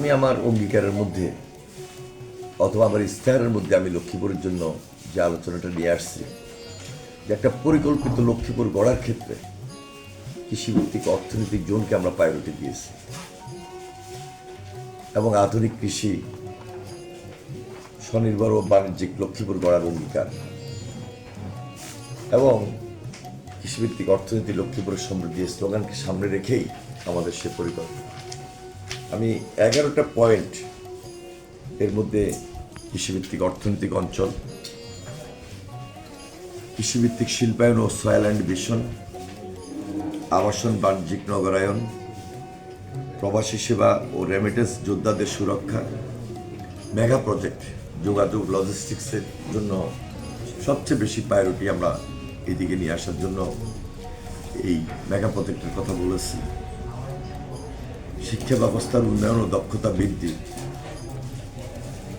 আমি আমার অঙ্গীকারের মধ্যে অথবা আমার ইস্তেহারের মধ্যে আমি লক্ষ্মীপুরের জন্য যে আলোচনাটা নিয়ে আসছি, যে একটা পরিকল্পিত লক্ষ্মীপুর গড়ার ক্ষেত্রে কৃষিভিত্তিক অর্থনৈতিক জোনকে আমরা প্রায়োরিটি দিয়েছি এবং আধুনিক কৃষি স্বনির্ভর ও বাণিজ্যিক লক্ষ্মীপুর গড়ার অঙ্গীকার এবং কৃষিভিত্তিক অর্থনীতি লক্ষ্মীপুরের সমৃদ্ধি স্লোগানকে সামনে রেখেই আমাদের সে পরিকল্পনা। আমি 11টা পয়েন্ট এর মধ্যে কৃষিভিত্তিক অর্থনৈতিক অঞ্চল, কৃষিভিত্তিক শিল্পায়ন ও সয়েল অ্যান্ড ভিশন, আবাসন বাণিজ্যিক নগরায়ন, প্রবাসী সেবা ও রেমিটেন্স যোদ্ধাদের সুরক্ষা, মেগা প্রজেক্ট যোগাযোগ লজিস্টিক্সের জন্য সবচেয়ে বেশি প্রায়োরিটি আমরা এদিকে নিয়ে আসার জন্য এই মেগা প্রজেক্টের কথা বলেছি, শিক্ষা ব্যবস্থার উন্নয়ন ও দক্ষতা বৃদ্ধি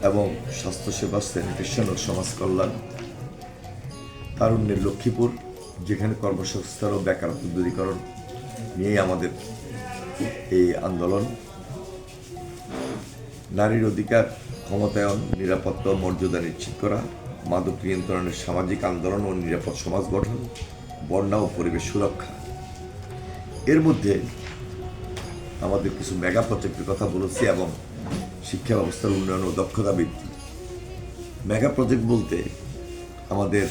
এবং স্বাস্থ্যসেবা, স্যানিটেশন ও সমাজ কল্যাণ, তারুণ্যের লক্ষ্মীপুর যেখানে কর্মসংস্থান ও বেকারত্ব দূরীকরণ নিয়েই আমাদের এই আন্দোলন, নারীর অধিকার ক্ষমতায়ন, নিরাপত্তা ও মর্যাদা নিশ্চিত করা, মাদক নিয়ন্ত্রণের সামাজিক আন্দোলন ও নিরাপদ সমাজ গঠন, বন্যা ও পরিবেশ সুরক্ষা। এর মধ্যে আমাদের কিছু মেগা প্রজেক্টের কথা বলেছি এবং শিক্ষা ব্যবস্থার উন্নয়ন ও দক্ষতা বৃদ্ধি। মেগা প্রজেক্ট বলতে আমাদের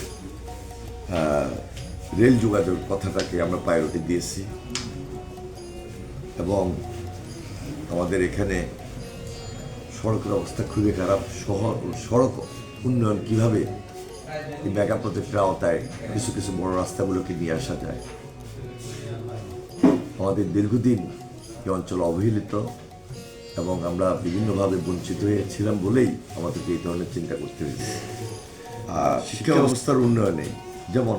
রেল যোগাযোগ কথাটাকে আমরা প্রায়োরিটি দিয়েছি এবং আমাদের এখানে সড়কের অবস্থা খুবই খারাপ। সড়ক উন্নয়ন কীভাবে এই মেগা প্রজেক্টের আওতায় কিছু কিছু বড় রাস্তাগুলোকে নিয়ে আসা যায়। আমাদের দীর্ঘদিন এই অঞ্চল অবহেলিত এবং আমরা বিভিন্নভাবে বঞ্চিত হয়েছিলাম বলেই আমাদেরকে এই ধরনের চিন্তা করতে হয়েছে। আর শিক্ষা ব্যবস্থার উন্নয়নে যেমন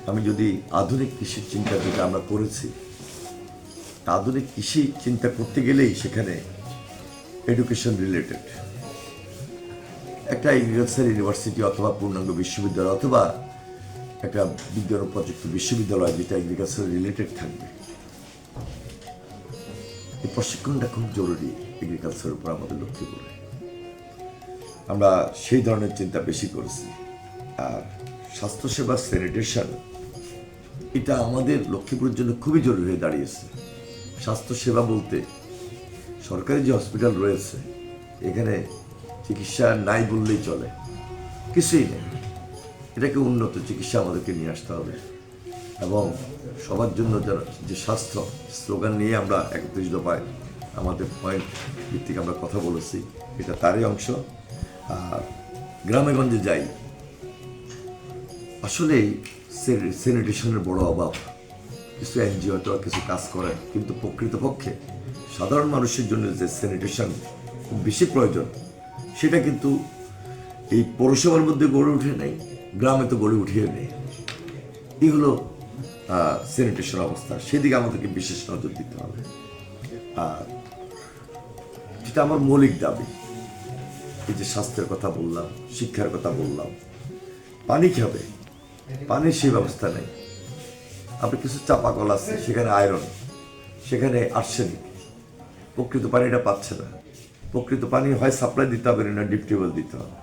আমি যদি আধুনিক কৃষির চিন্তা যেটা আমরা করেছি, আধুনিক কৃষি চিন্তা করতে গেলেই সেখানে এডুকেশন রিলেটেড একটা এগ্রিকালচার ইউনিভার্সিটি অথবা পূর্ণাঙ্গ বিশ্ববিদ্যালয় অথবা একটা বিজ্ঞান ও প্রযুক্তি বিশ্ববিদ্যালয় যেটা এগ্রিকালচার রিলেটেড থাকবে। এই প্রশিক্ষণটা খুব জরুরি এগ্রিকালচারের উপর আমাদের লক্ষ্মীপুরে। আমরা সেই ধরনের চিন্তা বেশি করেছি। আর স্বাস্থ্যসেবা, স্যানিটেশন এটা আমাদের লক্ষ্মীপুরের জন্য খুবই জরুরি হয়ে দাঁড়িয়েছে। স্বাস্থ্যসেবা বলতে সরকারি যে হসপিটাল রয়েছে এখানে চিকিৎসা নাই বললেই চলে, কিছুই নেই। এটাকে উন্নত চিকিৎসা আমাদেরকে নিয়ে আসতে হবে এবং সবার জন্য যে স্বাস্থ্য স্লোগান নিয়ে আমরা 31 দফায় আমাদের পয়েন্ট ভিত্তিক আমরা কথা বলেছি, এটা তারই অংশ। আর গ্রামে গঞ্জে যাই, আসলেই স্যানিটেশনের বড় অভাব। কিছু এনজিও তো কিছু কাজ করে, কিন্তু প্রকৃতপক্ষে সাধারণ মানুষের জন্য যে স্যানিটেশন খুব বেশি প্রয়োজন সেটা কিন্তু এই পৌরসভার মধ্যে গড়ে উঠে নেই, গ্রামে তো গড়ে উঠিয়ে নেই। এই হলো স্যানিটেশন অবস্থা, সেদিকে আমাদেরকে বিশেষ নজর দিতে হবে। আর যেটা আমার মৌলিক দাবি, এই যে স্বাস্থ্যের কথা বললাম, শিক্ষার কথা বললাম, পানি খাবে, পানির সেই ব্যবস্থা নেই। আপনি কিছু চাপাকল আছে, সেখানে আয়রন, সেখানে আর্সেনিক, প্রকৃত পানিটা পাচ্ছে না। প্রকৃত পানি হয় সাপ্লাই দিতে হবে না ডিপ টিউবওয়েল দিতে হবে।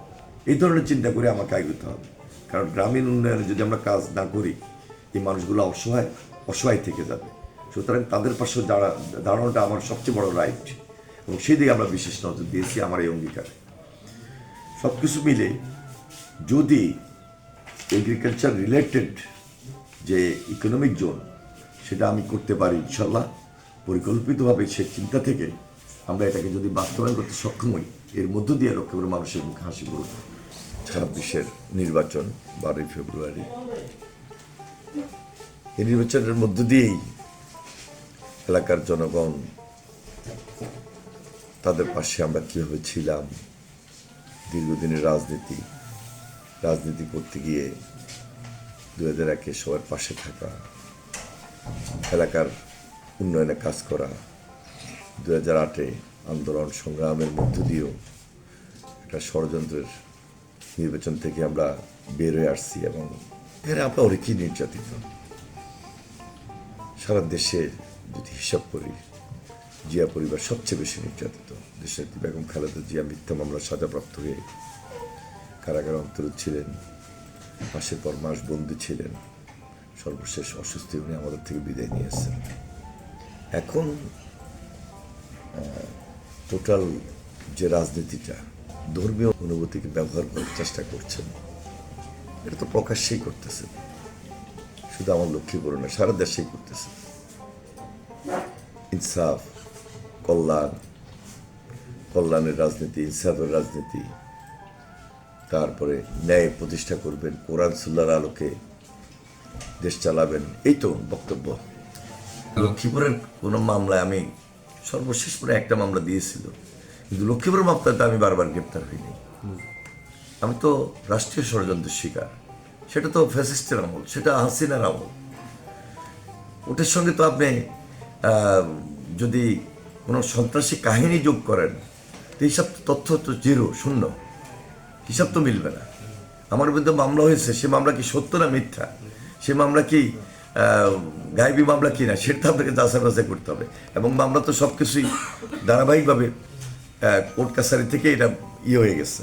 এই ধরনের চিন্তা করে আমাকে এগোতে হবে, কারণ গ্রামীণ উন্নয়নে যদি আমরা কাজ না করি এই মানুষগুলো অসহায় থেকে যাবে। সুতরাং তাদের পাশে দাঁড়ানোটা আমার সবচেয়ে বড় রাইট এবং সেই দিকে আমরা বিশেষ নজর দিয়েছি আমার এই অঙ্গীকারে। সব কিছু মিলে যদি এগ্রিকালচার রিলেটেড যে ইকোনমিক জোন সেটা আমি করতে পারি ইনশাল্লাহ, পরিকল্পিতভাবে সে চিন্তা থেকে আমরা এটাকে যদি বাস্তবায়ন করতে সক্ষম হই, এর মধ্য দিয়ে লক্ষ্য মানুষের মুখে হাসি পড়বে। 26-এর নির্বাচন 12ই ফেব্রুয়ারি, এই নির্বাচনের মধ্য দিয়েই এলাকার জনগণ তাদের পাশে আমরা কীভাবে ছিলাম, দীর্ঘদিনের রাজনীতি করতে গিয়ে 2001-এ সবার পাশে থাকা, এলাকার উন্নয়নে কাজ করা, 2008-এ আন্দোলন সংগ্রামের মধ্য দিয়েও একটা ষড়যন্ত্রের নির্বাচন থেকে আমরা বের হয়ে আসছি এবং এখানে আমরা অনেকেই নির্যাতিত। সারা দেশে যদি হিসাব করি জিয়া পরিবার সবচেয়ে বেশি নির্যাতিত। দেশনেত্রী বেগম খালেদা জিয়া মিথ্যা মামলার সাজাপ্রাপ্ত হয়ে কারাগারে অন্তরীণ ছিলেন, মাসের পর মাস বন্দী ছিলেন, সর্বশেষ অসুস্থ উনি আমাদের থেকে বিদায় নিয়েছেন। এখন টোটাল যে রাজনীতিটা ধর্মীয় অনুভূতিকে ব্যবহার করার চেষ্টা করছেন, এটা তো প্রকাশ্যেই করতেছে, শুধু আমার লক্ষ্মীপুর না, সারা দেশেই করতেছে। ইনসাফ, কল্যাণের রাজনীতি, ইনসাফের রাজনীতি, তারপরে ন্যায় প্রতিষ্ঠা করবেন, কোরআন সুন্নাহর আলোকে দেশ চালাবেন, এই তো বক্তব্য। লক্ষ্মীপুরের কোনো মামলায় আমি সর্বশেষ পরে একটা মামলা দিয়েছিল, কিন্তু লক্ষ্মীপুরের মামলাতে আমি বারবার গ্রেপ্তার হইনি। আমি তো রাষ্ট্রীয় ষড়যন্ত্রের শিকার, সেটা তো ফ্যাসিস্টের আমল, সেটা হাসিনার আমল। ওটার সঙ্গে তো আপনি যদি কোনো সন্ত্রাসী কাহিনী যোগ করেন, তো এইসব তথ্য তো জিরো, শূন্য, হিসাব তো মিলবে না। আমার বিরুদ্ধে মামলা হয়েছে, সে মামলা কি সত্য না মিথ্যা, সে মামলা কি গায়েবী মামলা কি না, সেটা আপনাকে যাচাই বাছাই করতে হবে। এবং মামলা তো সব কিছুই ধারাবাহিকভাবে কোর্ট কাছারি থেকে এটা হয়ে গেছে,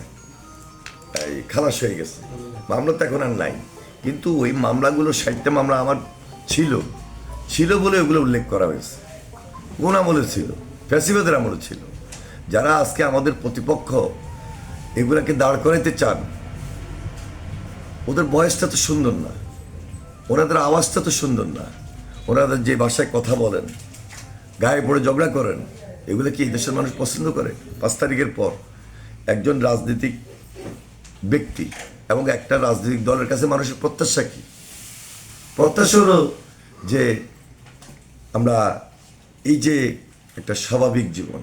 এই খালাস হয়ে গেছে, মামলা তো এখন আর নাই। কিন্তু ওই মামলাগুলো 60টা মামলা আমার ছিল বলে ওগুলো উল্লেখ করা হয়েছে। কোন আমলে ছিল? ফ্যাসিবাদের আমলে ছিল। যারা আজকে আমাদের প্রতিপক্ষ এগুলাকে দাঁড় করাইতে চান, ওদের বয়সটা তো সুন্দর না, ওনাদের আওয়াজটা তো সুন্দর না, ওনাদের যে ভাষায় কথা বলেন, গায়ে পড়ে ঝগড়া করেন, এগুলো কি এই দেশের মানুষ পছন্দ করে? 5 তারিখের পর একজন রাজনৈতিক ব্যক্তি এবং একটা রাজনৈতিক দলের কাছে মানুষের প্রত্যাশা কি? প্রত্যাশা হলো যে আমরা এই যে একটা স্বাভাবিক জীবন,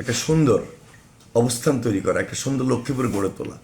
একটা সুন্দর অবস্থান তৈরি করা, একটা সুন্দর লক্ষ্মীপুর গড়ে তোলা,